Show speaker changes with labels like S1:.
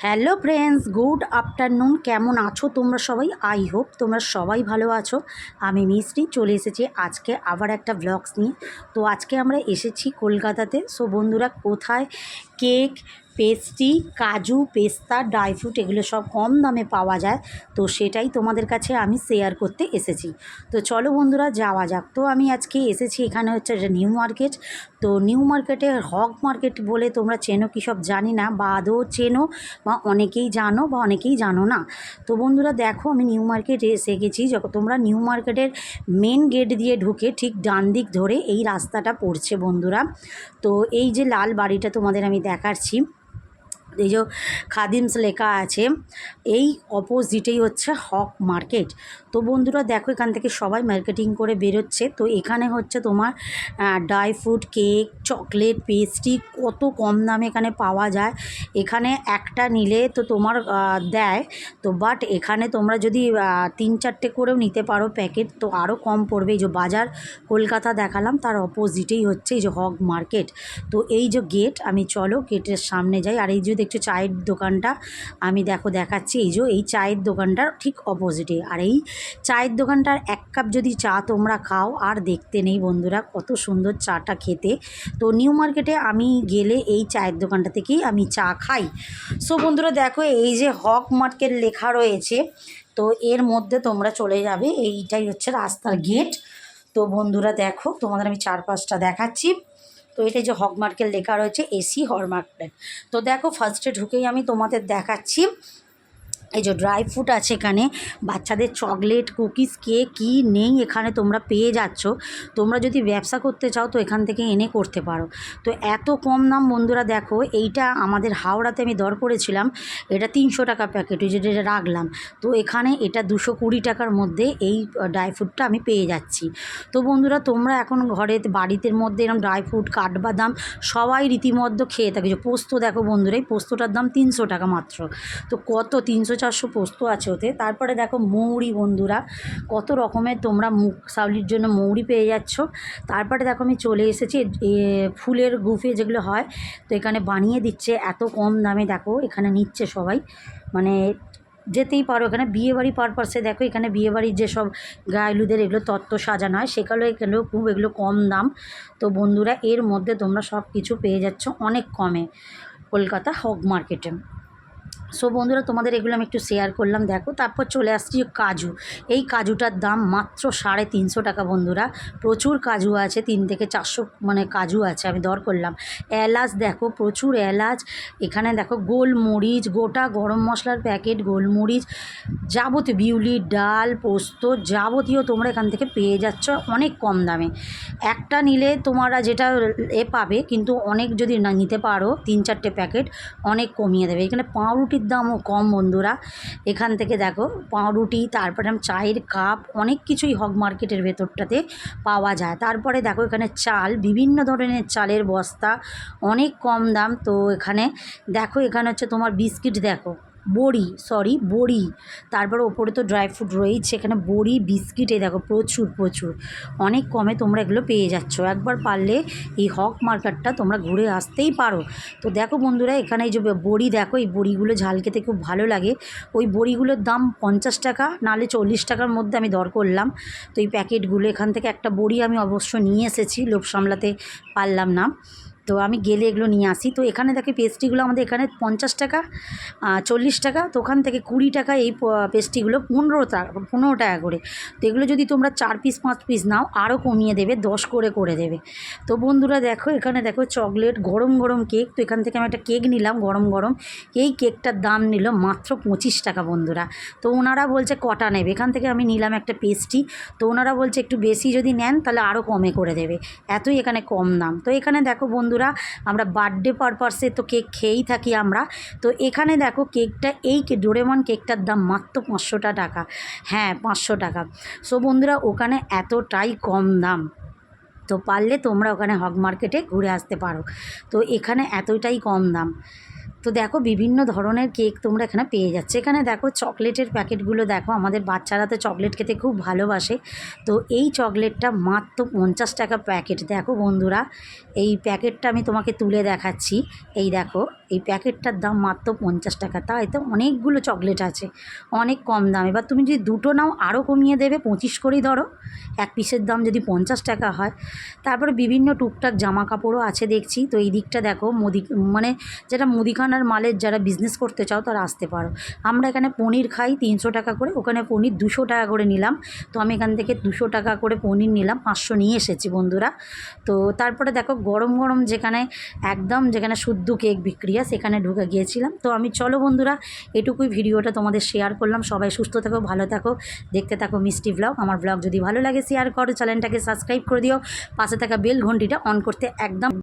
S1: Hello friends, good afternoon. কেমন আছো তোমরা সবাই? আই হোপ তোমরা সবাই ভালো আছো। আমি মিষ্টি চলে এসেছি আজকে আবার একটা ব্লগস নিয়ে। তো আজকে আমরা এসেছি কলকাতাতে। সো বন্ধুরা, কোথায় কেক, পেস্ট্রি, কাজু, পেস্তা, ড্রাই ফ্রুট এগুলো সব কম দামে পাওয়া যায়, তো সেটাই তোমাদের কাছে আমি শেয়ার করতে এসেছি। তো চলো বন্ধুরা, যাওয়া যাক। তো আমি আজকে এসেছি, এখানে হচ্ছে নিউ মার্কেট। তো নিউ মার্কেটে হক মার্কেট বলে তোমরা চেনো কি সব জানি না, বা আদৌ চেনো বা অনেকেই জানো বা অনেকেই জানো না। তো বন্ধুরা দেখো, আমি নিউ মার্কেটে এসে গেছি। যখন তোমরা নিউ মার্কেটের মেন গেট দিয়ে ঢুকে ঠিক ডান দিক ধরে এই রাস্তাটা পড়ছে বন্ধুরা। তো এই যে লাল বাড়িটা তোমাদের আমি দেখাচ্ছি, এই যে খাদিমস লেখা আছে, এই অপোজিটেই হচ্ছে হক মার্কেট। তো বন্ধুরা দেখো, এখান থেকে সবাই মার্কেটিং করে বেরোচ্ছে। তো এখানে হচ্ছে তোমার dry fruit, cake, chocolate, pastry কত কম দামে এখানে পাওয়া যায়। এখানে একটা নিলে তো তোমার দেয়, তো বাট এখানে তোমরা যদি 3-4টে করেও নিতে পারো প্যাকেট, তো আরও কম পড়বে। এই যে বাজার কলকাতা দেখালাম, তার অপোজিটেই হচ্ছে এই যে হক মার্কেট। তো এই যে গেট, আমি চলো গেটের সামনে যাই। আর এই যে দেখছো চায়ের দোকানটা, আমি দেখাচ্ছি। এই যে এই চায়ের দোকানটার ঠিক অপোজিটে। আর এই চায়ের দোকানটার এক কাপ যদি চা তোমরা খাও আর দেখতে নেই বন্ধুরা, কত সুন্দর চাটা খেতে। তো নিউ মার্কেটে আমি গেলে এই চায়ের দোকানটা থেকেই আমি চা খাই। সো বন্ধুরা দেখো, এই যে হক মার্কেট লেখা রয়েছে, তো এর মধ্যে তোমরা চলে যাবে। এইটাই হচ্ছে রাস্তার গেট। তো বন্ধুরা দেখো, তোমাদের আমি চারপাশটা দেখাচ্ছি। তো এটা যে হক মার্কেট লেখা রয়েছে, এসি হক মার্কেট। তো দেখো, ফার্স্টে ঢুকেই আমি তোমাদের দেখাচ্ছি এই যে ড্রাই ফ্রুট আছে এখানে, বাচ্চাদের চকলেট, কুকিজ, কেক কী নেই এখানে তোমরা পেয়ে যাচ্ছ। তোমরা যদি ব্যবসা করতে চাও তো এখান থেকে এনে করতে পারো। তো এত কম দাম বন্ধুরা দেখো। এইটা আমাদের হাওড়াতে আমি দর করেছিলাম, এটা 300 টাকা প্যাকেট, ওই যেটা রাখলাম। তো এখানে এটা 220 টাকার মধ্যে এই ড্রাই ফ্রুটটা আমি পেয়ে যাচ্ছি। তো বন্ধুরা, তোমরা এখন ঘরে বাড়িতে মধ্যে এরকম ড্রাই ফ্রুট, কাঠবাদাম সবাই রীতিমতো খেয়ে থাকে। যে পোস্ত দেখো বন্ধুরা, এই পোস্তটার দাম 300 টাকা মাত্র। তো কত 300-400 পোস্ত আছে ওতে। তারপরে দেখো মৌরি বন্ধুরা, কত রকমের তোমরা মুখ সাউলির জন্য মৌরি পেয়ে যাচ্ছ। তারপরে দেখো আমি চলে এসেছি ফুলের গুফে যেগুলো হয়, তো এখানে বানিয়ে দিচ্ছে এত কম দামে। দেখো এখানে নিচ্ছে সবাই, মানে যেতেই পারো। এখানে বিয়েবাড়ি পারপাসে দেখো, এখানে বিয়েবাড়ির যেসব গায়েলুদের এগুলো তত্ত্ব সাজানো হয়, এখানেও খুব এগুলো কম দাম। তো বন্ধুরা, এর মধ্যে তোমরা সব কিছু পেয়ে যাচ্ছ অনেক কমে কলকাতা হক মার্কেটে। সো বন্ধুরা, তোমাদের এগুলো আমি একটু শেয়ার করলাম। দেখো, তারপর চলে আসছি কাজু। এই কাজুটার দাম মাত্র 350 টাকা বন্ধুরা। প্রচুর কাজু আছে, 3 থেকে 400 মানে কাজু আছে, আমি দর করলাম। এলাচ দেখো, প্রচুর এলাচ। এখানে দেখো গোলমরিচ, গোটা গরম মশলার প্যাকেট, গোলমরিচ, যাবতীয় বিউলি, ডাল, পোস্ত যাবতীয় তোমরা এখান থেকে পেয়ে যাচ্ছ অনেক কম দামে। একটা নিলে তোমরা যেটা পাবে, কিন্তু অনেক যদি না নিতে পারো 3-4টে প্যাকেট, অনেক কমিয়ে দেবে। এখানে পাউরুটির দামও কম বন্ধুরা। এখান থেকে দেখো পাউরুটি, তারপরে চায়ের কাপ, অনেক কিছুই হক মার্কেটের ভেতরটাতে পাওয়া যায়। তারপরে দেখো এখানে চাল, বিভিন্ন ধরনের চালের বস্তা, অনেক কম দাম। তো এখানে দেখো, এখানে হচ্ছে তোমার বিস্কিট দেখো, বড়ি, তারপর ওপরে তো ড্রাই ফ্রুট রয়েছে। এখানে বড়ি, বিস্কিটে দেখো প্রচুর প্রচুর অনেক কমে তোমরা এগুলো পেয়ে যাচ্ছ। একবার পারলে এই হক মার্কেটটা তোমরা ঘুরে আসতেই পারো। তো দেখো বন্ধুরা, এখানে এই যে বড়ি দেখো, এই বড়িগুলো ঝাল খেতে খুব ভালো লাগে। ওই বড়িগুলোর দাম 50 টাকা, নাহলে 40 টাকার মধ্যে আমি দর করলাম। তো এই প্যাকেটগুলো, এখান থেকে একটা বড়ি আমি অবশ্য নিয়ে এসেছি, লোভ সামলাতে পারলাম না। তো আমি গেলে এগুলো নিয়ে আসি। তো এখানে দেখি পেস্ট্রিগুলো আমাদের এখানে 50 টাকা, 40 টাকা। তো ওখান থেকে 20 টাকা এই পেস্ট্রিগুলো 15 টাকা করে। তো এগুলো যদি তোমরা 4 পিস 5 পিস নাও, আরও কমিয়ে দেবে, 10 করে দেবে। তো বন্ধুরা দেখো, এখানে দেখো চকলেট, গরম গরম কেক। তো এখান থেকে আমি একটা কেক নিলাম গরম গরম। এই কেকটার দাম নিল মাত্র 25 টাকা বন্ধুরা। তো ওনারা বলছে কটা নেবে, এখান থেকে আমি নিলাম একটা পেস্ট্রি। তো ওনারা বলছে একটু বেশি যদি নেন তাহলে আরও কমে করে দেবে, এতই এখানে কম দাম। তো এখানে দেখো বন্ধুরা, আমরা বার্থডে পারপাসে তো কেক খেয়েই থাকি আমরা। তো এখানে দেখো কেকটা, এই ডোরেমন কেকটার দাম মাত্র 500 টাকা। হ্যাঁ, 500 টাকা। সো বন্ধুরা, ওখানে এতটাই কম দাম। তো পারলে তোমরা ওখানে হক মার্কেটে ঘুরে আসতে পারো। তো এখানে এতটাই কম দাম। তো দেখো বিভিন্ন ধরনের কেক তোমরা এখানে পেয়ে যাচ্ছে। এখানে দেখো চকলেটের প্যাকেটগুলো দেখো, আমাদের বাচ্চারা তো চকলেট খেতে খুব ভালোবাসে। তো এই চকলেটটা মাত্র 50 টাকা প্যাকেট। দেখো বন্ধুরা, এই প্যাকেটটা আমি তোমাকে তুলে দেখাচ্ছি। এই দেখো, এই প্যাকেটটার দাম মাত্র 50 টাকা। তাই তো অনেকগুলো চকলেট আছে, অনেক কম দাম। এবার তুমি যদি দুটো নাও আরও কমিয়ে দেবে, 25 করেই ধরো। এক পিসের দাম যদি 50 টাকা হয়। তারপরে বিভিন্ন টুকটাক জামা কাপড়ও আছে দেখছি। তো এই দিকটা দেখো মানে যেটা মুদিখানার মালের যারা বিজনেস করতে চাও তারা আসতে পারো। আমরা এখানে পনির খাই 300 টাকা করে, ওখানে পনির 200 টাকা করে নিলাম। তো আমি এখান থেকে 200 টাকা করে পনির নিলাম, 500 নিয়ে এসেছি বন্ধুরা। তো তারপরে দেখো গরম গরম যেখানে শুদ্ধ কেক বিক্রি হয় সেখানে ঢুকে গিয়েছিলাম। তো আমি চলো বন্ধুরা, এটুকুই ভিডিওটা তোমাদের শেয়ার করলাম। সবাই সুস্থ থাকো, ভালো থাকো, দেখতে থাকো মিষ্টি ব্লগ। আমার ব্লগ যদি ভালো লাগে শেয়ার করো, চ্যানেলটাকে সাবস্ক্রাইব করে দিও, পাশে থাকা বেল ঘন্টিটা অন করতে একদম